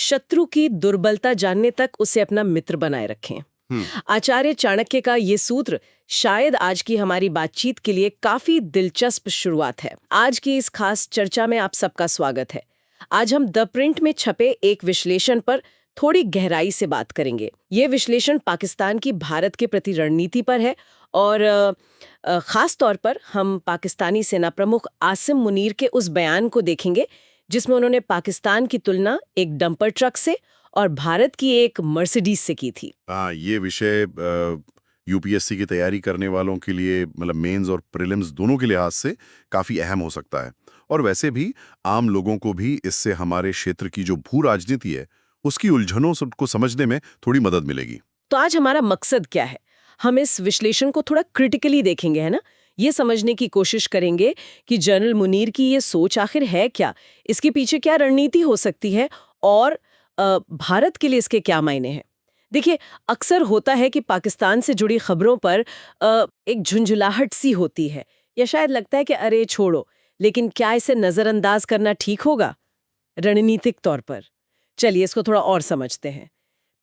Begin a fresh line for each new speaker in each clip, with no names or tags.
शत्रु की दुर्बलता जानने तक उसे अपना मित्र बनाए रखें। आचार्य चाणक्य का ये सूत्र शायद आज की हमारी बातचीत के लिए काफी दिलचस्प शुरुआत है। आज की इस खास चर्चा में आप सबका स्वागत है। आज हम द प्रिंट में छपे एक विश्लेषण पर थोड़ी गहराई से बात करेंगे। ये विश्लेषण पाकिस्तान की भारत के प्रति रणनीति पर है और खास तौर पर हम पाकिस्तानी सेना प्रमुख आसिम मुनीर के उस बयान को देखेंगे जिसमें उन्होंने पाकिस्तान की तुलना एक डंपर ट्रक से और भारत की एक मर्सिडीज से की थी।
ये विषय यूपीएससी की तैयारी करने वालों के लिए, मतलब मेंस और प्रीलिम्स दोनों के लिहाज से काफी अहम हो सकता है। और वैसे भी आम लोगों को भी इससे हमारे क्षेत्र की जो भू राजनीति है उसकी उलझनों को समझने में थोड़ी मदद मिलेगी।
तो आज हमारा मकसद क्या है? हम इस विश्लेषण को थोड़ा क्रिटिकली देखेंगे, है ना? ये समझने की कोशिश करेंगे कि जनरल मुनीर की ये सोच आखिर है क्या, इसके पीछे क्या रणनीति हो सकती है और भारत के लिए इसके क्या मायने हैं। देखिए, अक्सर होता है कि पाकिस्तान से जुड़ी खबरों पर एक झुंझुलाहट सी होती है या शायद लगता है कि अरे छोड़ो, लेकिन क्या इसे नजरअंदाज करना ठीक होगा रणनीतिक तौर पर? चलिए इसको थोड़ा और समझते हैं।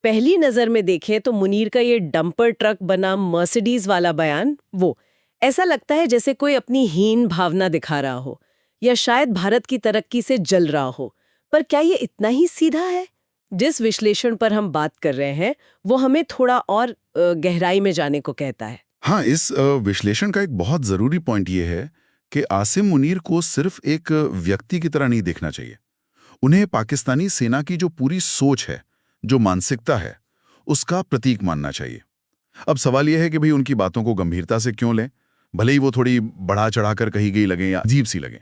पहली नजर में देखें तो मुनीर का ये डंपर ट्रक बनाम मर्सिडीज वाला बयान, वो ऐसा लगता है जैसे कोई अपनी हीन भावना दिखा रहा हो या शायद भारत की तरक्की से जल रहा हो। पर क्या ये इतना ही सीधा है? जिस विश्लेषण पर हम बात कर रहे हैं वो हमें थोड़ा और गहराई में जाने को कहता है।
हाँ, इस विश्लेषण का एक बहुत जरूरी पॉइंट ये है कि आसिम मुनीर को सिर्फ एक व्यक्ति की तरह नहीं देखना चाहिए। उन्हें पाकिस्तानी सेना की जो पूरी सोच है, जो मानसिकता है, उसका प्रतीक मानना चाहिए। अब सवाल यह है कि भाई उनकी बातों को गंभीरता से क्यों लें, भले ही वो थोड़ी बढ़ा चढ़ाकर कही गई लगे या अजीब सी लगे।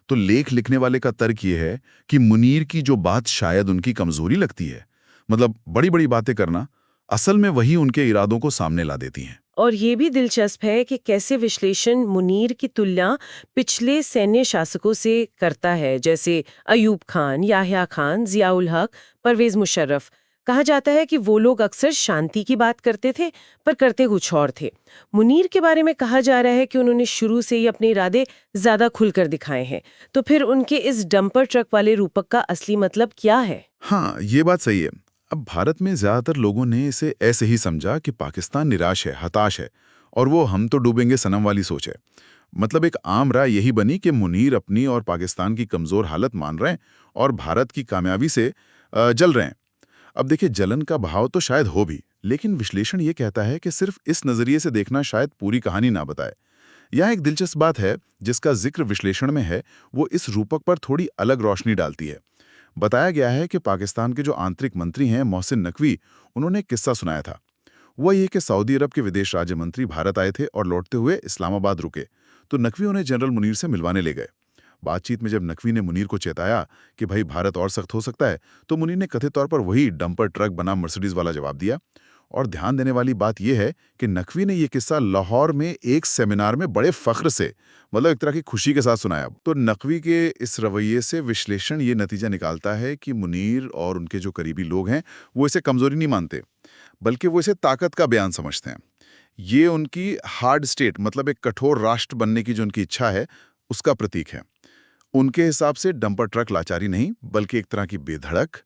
तो लेख लिखने वाले का तर्क ये है कि मुनीर की जो बात शायद उनकी कमजोरी लगती है, मतलब बड़ी बड़ी बातें करना, असल में वही उनके इरादों को सामने ला देती हैं।
और ये भी दिलचस्प है कि कैसे विश्लेषण मुनीर की तुलना पिछले सैन्य शासकों से करता है, जैसे अयूब खान, याह्या खान, जियाउल हक, परवेज मुशर्रफ। कहा जाता है कि वो लोग अक्सर शांति की बात करते थे पर करते कुछ और थे। मुनीर के बारे में कहा जा रहा है कि उन्होंने शुरू से ही अपने इरादे ज्यादा खुलकर दिखाए हैं। तो फिर उनके इस डंपर ट्रक वाले रूपक का असली मतलब क्या है?
हाँ, ये बात सही है। अब भारत में ज्यादातर लोगों ने इसे ऐसे ही समझा कि पाकिस्तान निराश है, हताश है और वो हम तो डूबेंगे सनम वाली सोच है। मतलब एक आम राय यही बनी कि मुनीर अपनी और पाकिस्तान की कमजोर हालत मान रहे हैं और भारत की कामयाबी से जल रहे हैं। अब देखिए, जलन का भाव तो शायद हो भी, लेकिन विश्लेषण ये कहता है कि सिर्फ इस नजरिए से देखना शायद पूरी कहानी ना बताए। यहाँ एक दिलचस्प बात है जिसका जिक्र विश्लेषण में है, वो इस रूपक पर थोड़ी अलग रोशनी डालती है। बताया गया है कि पाकिस्तान के जो आंतरिक मंत्री हैं मोहसिन नकवी, उन्होंने एक किस्सा सुनाया था। वो ये कि सऊदी अरब के विदेश राज्य मंत्री भारत आए थे और लौटते हुए इस्लामाबाद रुके, तो नकवी उन्हें जनरल मुनीर से मिलवाने ले गए। बातचीत में जब नकवी ने मुनीर को चेताया कि भाई भारत और सख्त हो सकता है, तो मुनीर ने कथित तौर पर वही डंपर ट्रक बनाम मर्सिडीज वाला जवाब दिया। और ध्यान देने वाली बात यह है कि नकवी ने यह किस्सा लाहौर में एक सेमिनार में बड़े फख्र से, मतलब एक तरह की खुशी के साथ सुनाया। तो नकवी के इस रवैये से विश्लेषण ये नतीजा निकालता है कि मुनीर और उनके जो करीबी लोग हैं वो इसे कमजोरी नहीं मानते, बल्कि वो इसे ताकत का बयान समझते हैं। ये उनकी हार्ड स्टेट, मतलब एक कठोर राष्ट्र बनने की जो उनकी इच्छा है, उसका प्रतीक है। उनके हिसाब से डंपर ट्रक लाचारी नहीं, बल्कि एक तरह की बेधड़क,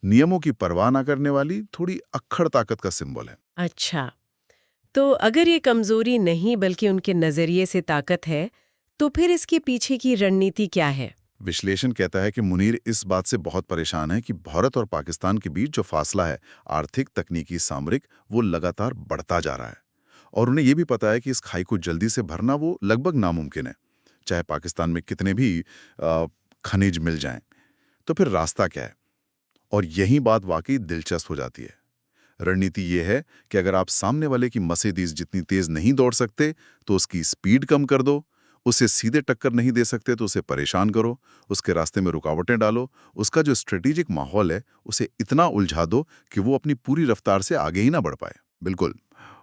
नियमों की परवाह ना करने वाली थोड़ी अक्खड़ ताकत का सिंबल है।
अच्छा, तो अगर ये कमजोरी नहीं बल्कि उनके नजरिए से ताकत है, तो फिर इसके पीछे की रणनीति क्या है?
विश्लेषण कहता है कि मुनीर इस बात से बहुत परेशान है कि भारत और पाकिस्तान के बीच जो फासला है, आर्थिक, तकनीकी, सामरिक, वो लगातार बढ़ता जा रहा है। और उन्हें यह भी पता है कि इस खाई को जल्दी से भरना वो लगभग नामुमकिन है, चाहे पाकिस्तान में कितने भी खनिज मिल जाएं। तो फिर रास्ता क्या है? और यही बात वाकई दिलचस्प हो जाती है। रणनीति ये है कि अगर आप सामने वाले की मर्सिडीज जितनी तेज नहीं दौड़ सकते तो उसकी स्पीड कम कर दो, उसे सीधे टक्कर नहीं दे सकते तो उसे परेशान करो, उसके रास्ते में रुकावटें डालो, उसका जो स्ट्रेटेजिक माहौल है उसे इतना उलझा दो कि वो अपनी पूरी रफ्तार से आगे ही ना बढ़ पाए। बिल्कुल।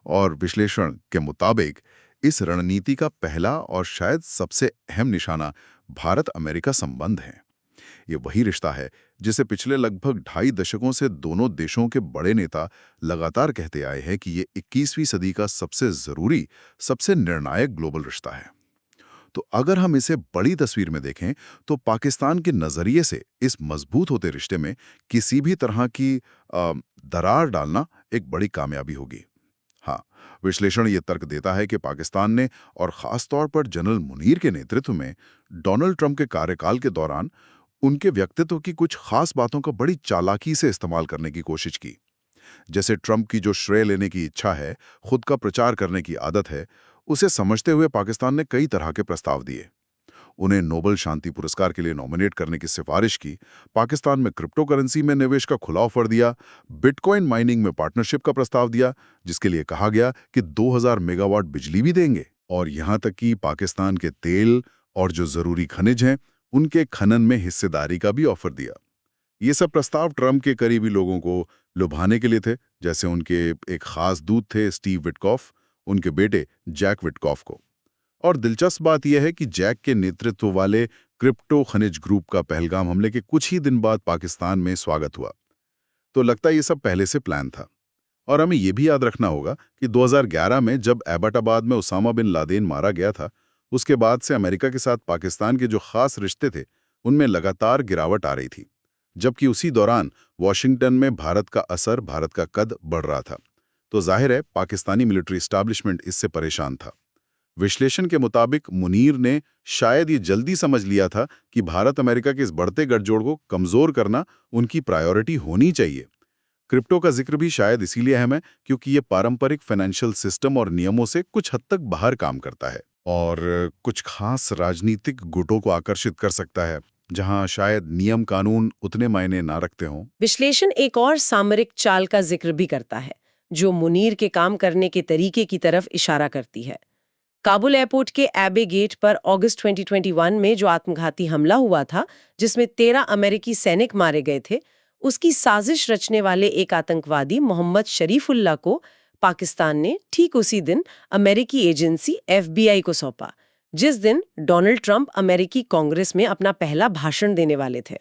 और विश्लेषण के मुताबिक इस रणनीति का पहला और शायद सबसे अहम निशाना भारत अमेरिका संबंध है। ये वही रिश्ता है जिसे पिछले लगभग 2.5 दशकों से दोनों देशों के बड़े नेता लगातार कहते आए हैं कि ये 21वीं सदी का सबसे जरूरी, सबसे निर्णायक ग्लोबल रिश्ता है। तो अगर हम इसे बड़ी तस्वीर में देखें तो पाकिस्तान के नज़रिए से इस मजबूत होते रिश्ते में किसी भी तरह की दरार डालना एक बड़ी कामयाबी होगी। हाँ, विश्लेषण ये तर्क देता है कि पाकिस्तान ने, और ख़ास तौर पर जनरल मुनीर के नेतृत्व में, डोनाल्ड ट्रंप के कार्यकाल के दौरान उनके व्यक्तित्व की कुछ खास बातों का बड़ी चालाकी से इस्तेमाल करने की कोशिश की। जैसे ट्रंप की जो श्रेय लेने की इच्छा है, खुद का प्रचार करने की आदत है, उसे समझते हुए पाकिस्तान ने कई तरह के प्रस्ताव दिए। उन्हें नोबेल शांति पुरस्कार के लिए नॉमिनेट करने की सिफारिश की, पाकिस्तान में क्रिप्टो करेंसी में निवेश का खुला ऑफर दिया, बिटकॉइन माइनिंग में पार्टनरशिप का प्रस्ताव दिया, जिसके लिए कहा गया कि 2000 मेगावाट बिजली भी देंगे, और यहां तक कि पाकिस्तान के तेल और जो जरूरी खनिज हैं उनके खनन में हिस्सेदारी का भी ऑफर दिया। ये सब प्रस्ताव ट्रंप के करीबी लोगों को लुभाने के लिए थे, जैसे उनके एक खास दूत थे स्टीव विटकॉफ, उनके बेटे जैक विटकॉफ को। और दिलचस्प बात यह है कि जैक के नेतृत्व वाले क्रिप्टो खनिज ग्रुप का पहलगाम हमले के कुछ ही दिन बाद पाकिस्तान में स्वागत हुआ। तो लगता है ये सब पहले से प्लान था। और हमें यह भी याद रखना होगा कि 2011 में जब एबटाबाद में उसामा बिन लादेन मारा गया था, उसके बाद से अमेरिका के साथ पाकिस्तान के जो खास रिश्ते थे उनमें लगातार गिरावट आ रही थी, जबकि उसी दौरान वॉशिंगटन में भारत का असर, भारत का कद बढ़ रहा था। तो जाहिर है पाकिस्तानी मिलिट्री एस्टैब्लिशमेंट इससे परेशान था। विश्लेषण के मुताबिक मुनीर ने शायद ये जल्दी समझ लिया था कि भारत अमेरिका के इस बढ़ते गठजोड़ को कमजोर करना उनकी प्रायोरिटी होनी चाहिए। क्रिप्टो का जिक्र भी शायद इसीलिए अहम है क्योंकि ये पारंपरिक फाइनेंशियल सिस्टम और नियमों से कुछ हद तक बाहर काम करता है और कुछ खास राजनीतिक गुटों को आकर्षित कर सकता है, जहां शायद नियम कानून उतने मायने ना रखते हों।
विश्लेषण एक और सामरिक चाल का जिक्र भी करता है जो मुनीर के काम करने के तरीके की तरफ इशारा करती है। काबुल एयरपोर्ट के एबे गेट पर अगस्त 2021 में जो आत्मघाती हमला हुआ था, जिसमें 13 अमेरिकी सैनिक मारे गए थे, उसकी साजिश रचने वाले एक आतंकवादी मोहम्मद शरीफुल्लाह को पाकिस्तान ने ठीक उसी दिन अमेरिकी एजेंसी FBI को सौंपा, जिस दिन डोनाल्ड ट्रंप अमेरिकी कांग्रेस में अपना पहला भाषण देने वाले थे।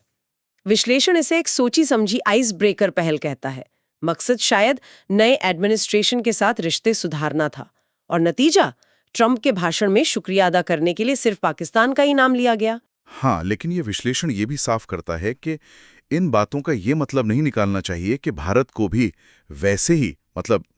विश्लेषण इसे एक सोची समझी आइस ब्रेकर पहल कहता है। मकसद शायद नए एडमिनिस्ट्रेशन के साथ रिश्ते सुधारना था, और नतीजा ट्रंप के भाषण में शुक्रिया अदा करने के लिए सिर्फ पाकिस्तान का ही नाम लिया गया।
हाँ, लेकिन ये विश्लेषण ये भी साफ करता है कि इन बातों का ये मतलब नहीं निकालना चाहिए कि भारत को भी वैसे ही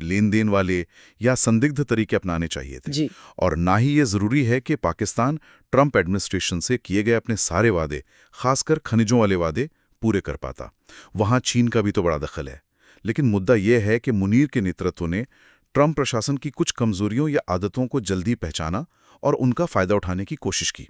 लेन देन वाले या संदिग्ध तरीके अपनाने चाहिए थे
जी।
और ना ही ये जरूरी है कि पाकिस्तान ट्रंप एडमिनिस्ट्रेशन से किए गए अपने सारे वादे, खासकर खनिजों वाले वादे, पूरे कर पाता। वहां चीन का भी तो बड़ा दखल है। लेकिन मुद्दा यह है कि मुनीर के नेतृत्व ने ट्रंप प्रशासन की कुछ कमजोरियों या आदतों को जल्दी पहचाना और उनका फायदा उठाने की कोशिश की।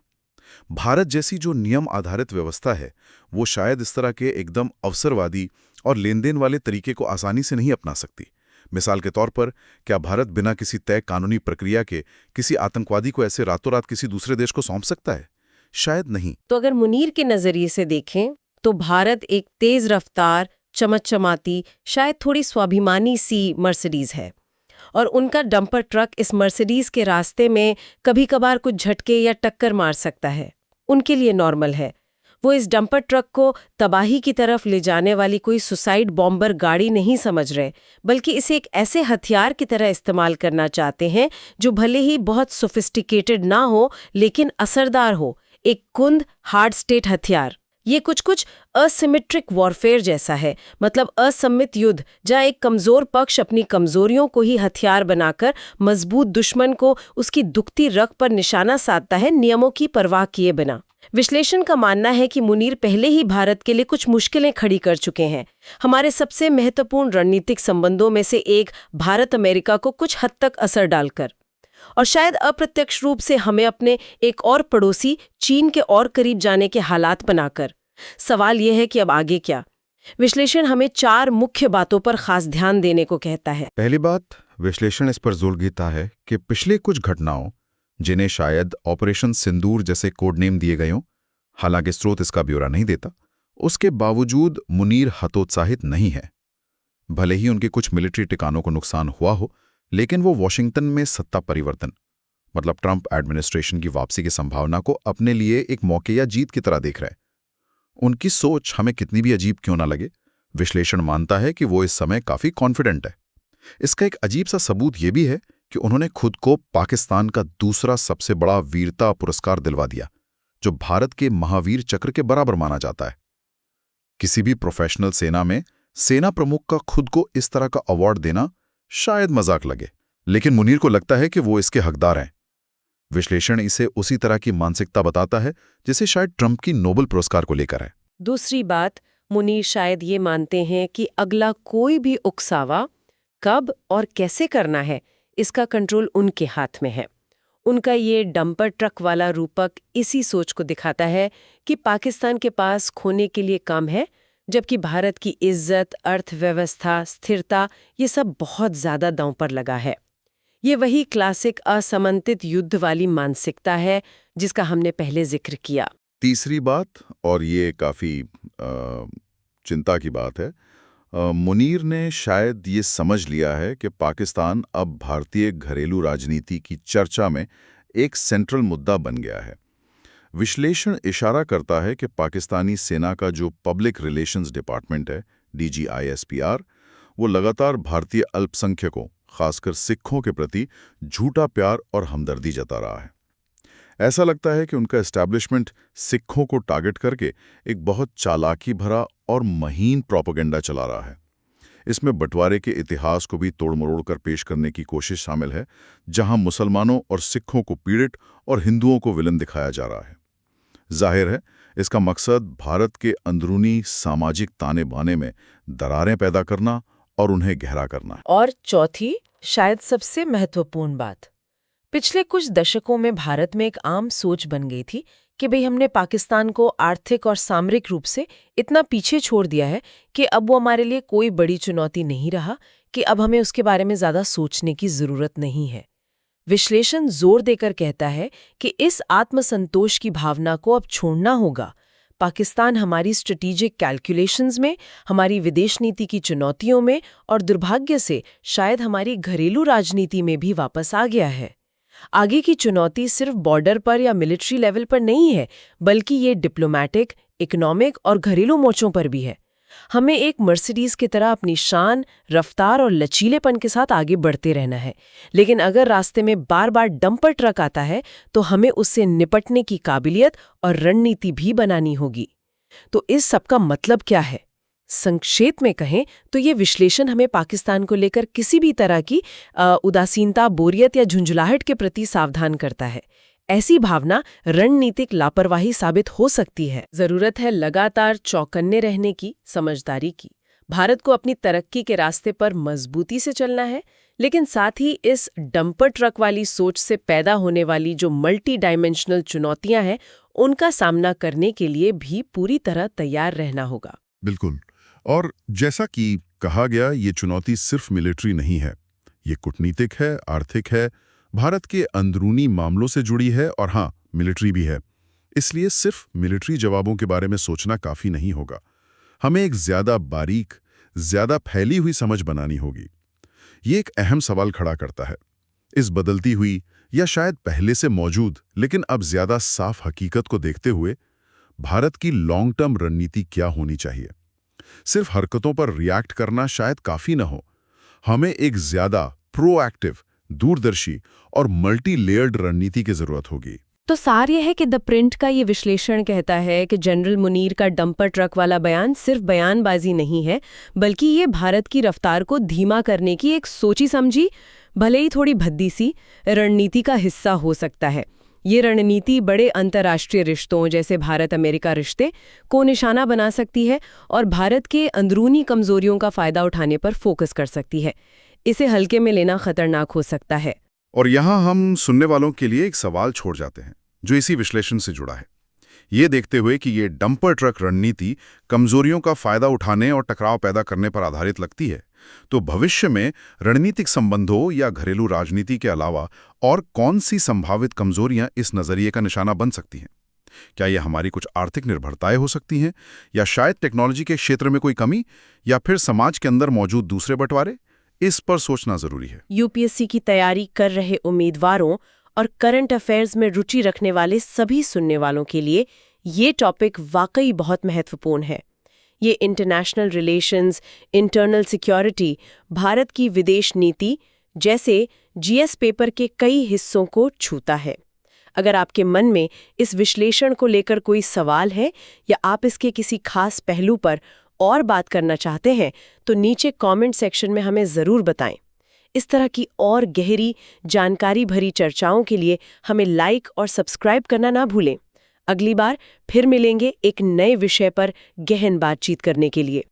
भारत जैसी जो नियम आधारित व्यवस्था है, वो शायद इस तरह के एकदम अवसरवादी और लेनदेन वाले तरीके को आसानी से नहीं अपना सकती। मिसाल के तौर पर, क्या भारत बिना किसी तय कानूनी प्रक्रिया के किसी आतंकवादी को ऐसे रातों रात किसी दूसरे देश को सौंप सकता है? शायद नहीं।
तो अगर मुनीर के नजरिए से देखें तो भारत एक तेज रफ्तार, चमचमाती, शायद थोड़ी स्वाभिमानी सी मर्सिडीज है, और उनका डंपर ट्रक इस मर्सिडीज के रास्ते में कभी कभार कुछ झटके या टक्कर मार सकता है। उनके लिए नॉर्मल है। वो इस डंपर ट्रक को तबाही की तरफ ले जाने वाली कोई सुसाइड बॉम्बर गाड़ी नहीं समझ रहे, बल्कि इसे एक ऐसे हथियार की तरह इस्तेमाल करना चाहते हैं जो भले ही बहुत सोफिस्टिकेटेड ना हो लेकिन असरदार हो, एक कुंद हार्ड स्टेट हथियार। ये कुछ असिमेट्रिक वॉरफेयर जैसा है, असम्मित युद्ध, जहाँ एक कमजोर पक्ष अपनी कमजोरियों को ही हथियार बनाकर मजबूत दुश्मन को उसकी दुखती रग पर निशाना साधता है, नियमों की परवाह किए बिना। विश्लेषण का मानना है कि मुनीर पहले ही भारत के लिए कुछ मुश्किलें खड़ी कर चुके हैं। हमारे सबसे महत्वपूर्ण रणनीतिक संबंधों में से एक भारत अमेरिका को कुछ हद तक असर डालकर, और शायद अप्रत्यक्ष रूप से हमें अपने एक और पड़ोसी चीन के और करीब जाने के हालात बनाकर। सवाल यह है कि अब आगे क्या? विश्लेषण हमें 4 मुख्य बातों पर खास ध्यान देने को कहता है।
पहली बात, विश्लेषण इस पर जोर देता है कि पिछले कुछ घटनाओं, जिन्हें शायद ऑपरेशन सिंदूर जैसे कोड नेम दिए गए हों, हालांकि स्रोत इसका ब्यौरा नहीं देता, उसके बावजूद मुनीर हतोत्साहित नहीं है। भले ही उनके कुछ मिलिट्री ठिकानों को नुकसान हुआ हो, लेकिन वो वॉशिंगटन में सत्ता परिवर्तन, ट्रंप एडमिनिस्ट्रेशन की वापसी की संभावना को अपने लिए एक मौके या जीत की तरह देख रहे हैं। उनकी सोच हमें कितनी भी अजीब क्यों ना लगे, विश्लेषण मानता है कि वो इस समय काफी कॉन्फिडेंट है। इसका एक अजीब सा सबूत यह भी है कि उन्होंने खुद को पाकिस्तान का दूसरा सबसे बड़ा वीरता पुरस्कार दिलवा दिया, जो भारत के महावीर चक्र के बराबर माना जाता है। किसी भी प्रोफेशनल सेना में सेना प्रमुख का खुद को इस तरह का अवार्ड देना शायद मजाक लगे, लेकिन मुनीर को लगता है कि वो इसके हकदार हैं। विश्लेषण इसे उसी तरह की मानसिकता बताता है जैसे शायद ट्रंप की नोबेल पुरस्कार को लेकर है।
दूसरी बात, मुनीर शायद ये मानते हैं कि अगला कोई भी उकसावा कब और कैसे करना है, इसका कंट्रोल उनके हाथ में है। उनका ये डंपर ट्रक वाला रूपक इसी सोच को दिखाता है कि पाकिस्तान के पास खोने के लिए कम है, जबकि भारत की इज्जत, अर्थव्यवस्था, स्थिरता ये सब बहुत ज्यादा दांव पर लगा है। ये वही क्लासिक असमंतित युद्ध वाली मानसिकता है जिसका हमने पहले जिक्र किया।
तीसरी बात, और ये काफ़ी चिंता की बात है, मुनीर ने शायद ये समझ लिया है कि पाकिस्तान अब भारतीय घरेलू राजनीति की चर्चा में एक सेंट्रल मुद्दा बन गया है। विश्लेषण इशारा करता है कि पाकिस्तानी सेना का जो पब्लिक रिलेशंस डिपार्टमेंट है, DGISPR, वो लगातार भारतीय अल्पसंख्यकों, खासकर सिखों के प्रति झूठा प्यार और हमदर्दी जता रहा है। ऐसा लगता है कि उनका एस्टैब्लिशमेंट सिखों को टारगेट करके एक बहुत चालाकी भरा और महीन प्रोपेगेंडा चला रहा है। इसमें बंटवारे के इतिहास को भी तोड़-मरोड़ कर पेश करने की कोशिश शामिल है, जहां मुसलमानों और सिखों को पीड़ित और हिंदुओं को विलन दिखाया जा रहा है। जाहिर है, इसका मकसद भारत के अंदरूनी सामाजिक ताने बाने में दरारें पैदा करना और उन्हें गहरा करना है।
और चौथी, शायद सबसे महत्वपूर्ण बात, पिछले कुछ दशकों में भारत में एक आम सोच बन गई थी कि भाई हमने पाकिस्तान को आर्थिक और सामरिक रूप से इतना पीछे छोड़ दिया है कि अब वो हमारे लिए कोई बड़ी चुनौती नहीं रहा, कि अब हमें उसके बारे में ज़्यादा सोचने की ज़रूरत नहीं है। विश्लेषण जोर देकर कहता है कि इस आत्मसंतोष की भावना को अब छोड़ना होगा। पाकिस्तान हमारी स्ट्रेटेजिक कैलकुलेशंस में, हमारी विदेश नीति की चुनौतियों में और दुर्भाग्य से शायद हमारी घरेलू राजनीति में भी वापस आ गया है। आगे की चुनौती सिर्फ बॉर्डर पर या मिलिट्री लेवल पर नहीं है, बल्कि ये डिप्लोमैटिक, इकोनॉमिक और घरेलू मोर्चों पर भी है। हमें एक मर्सिडीज की तरह अपनी शान, रफ्तार और लचीलेपन के साथ आगे बढ़ते रहना है, लेकिन अगर रास्ते में बार बार डंपर ट्रक आता है तो हमें उससे निपटने की काबिलियत और रणनीति भी बनानी होगी। तो इस सब का मतलब क्या है? संक्षेप में कहें तो ये विश्लेषण हमें पाकिस्तान को लेकर किसी भी तरह की उदासीनता, बोरियत या झुंझुलाहट के प्रति सावधान करता है। ऐसी भावना रणनीतिक लापरवाही साबित हो सकती है। जरूरत है लगातार चौकन्ने रहने की, समझदारी की। भारत को अपनी तरक्की के रास्ते पर मजबूती से चलना है, लेकिन साथ ही इस डंपर ट्रक वाली सोच से पैदा होने वाली जो मल्टी डायमेंशनल चुनौतियां हैं, उनका सामना करने के लिए भी पूरी तरह तैयार रहना होगा।
बिल्कुल। और जैसा कि कहा गया, ये चुनौती सिर्फ मिलिट्री नहीं है, ये कूटनीतिक है, आर्थिक है, भारत के अंदरूनी मामलों से जुड़ी है और हाँ, मिलिट्री भी है। इसलिए सिर्फ मिलिट्री जवाबों के बारे में सोचना काफी नहीं होगा। हमें एक ज्यादा बारीक, ज्यादा फैली हुई समझ बनानी होगी। ये एक अहम सवाल खड़ा करता है। इस बदलती हुई या शायद पहले से मौजूद लेकिन अब ज्यादा साफ हकीकत को देखते हुए भारत की लॉन्ग टर्म रणनीति क्या होनी चाहिए? सिर्फ हरकतों पर रिएक्ट करना शायद काफी न हो। हमें एक ज्यादा प्रोएक्टिव, दूरदर्शी और मल्टी लेयर्ड रणनीति की जरूरत होगी।
तो सार यह है कि द प्रिंट का ये विश्लेषण कहता है कि जनरल मुनीर का डंपर ट्रक वाला बयान सिर्फ बयानबाजी नहीं है, बल्कि ये भारत की रफ्तार को धीमा करने की एक सोची समझी, भले ही थोड़ी भद्दी सी रणनीति का हिस्सा हो सकता है। ये रणनीति बड़े अंतर्राष्ट्रीय रिश्तों जैसे भारत अमेरिका रिश्ते को निशाना बना सकती है और भारत के अंदरूनी कमजोरियों का फायदा उठाने पर फोकस कर सकती है। इसे हल्के में लेना खतरनाक हो सकता है।
और यहाँ हम सुनने वालों के लिए एक सवाल छोड़ जाते हैं जो इसी विश्लेषण से जुड़ा है। ये देखते हुए कि ये डंपर ट्रक रणनीति कमजोरियों का फायदा उठाने और टकराव पैदा करने पर आधारित लगती है, तो भविष्य में रणनीतिक संबंधों या घरेलू राजनीति के अलावा और कौन सी संभावित कमजोरियां इस नजरिए का निशाना बन सकती हैं? क्या ये हमारी कुछ आर्थिक निर्भरताएं हो सकती हैं, या शायद टेक्नोलॉजी के क्षेत्र में कोई कमी, या फिर समाज के अंदर मौजूद दूसरे बंटवारे? इस पर सोचना जरूरी है।
यूपीएससी की तैयारी कर रहे उम्मीदवारों और करंट अफेयर्स में रुचि रखने वाले सभी सुनने वालों के लिए ये टॉपिक वाकई बहुत महत्वपूर्ण है। ये international relations, internal security, Bharat की विदेश नीति, जैसे जीएस पेपर के कई हिस्सों को छूता है। अगर आपके मन में इस विश्लेषण को लेकर कोई सवाल है या आप इसके किसी खास पहलू पर और बात करना चाहते हैं तो नीचे कमेंट सेक्शन में हमें ज़रूर बताएं। इस तरह की और गहरी जानकारी भरी चर्चाओं के लिए हमें लाइक और सब्सक्राइब करना ना भूलें। अगली बार फिर मिलेंगे एक नए विषय पर गहन बातचीत करने के लिए।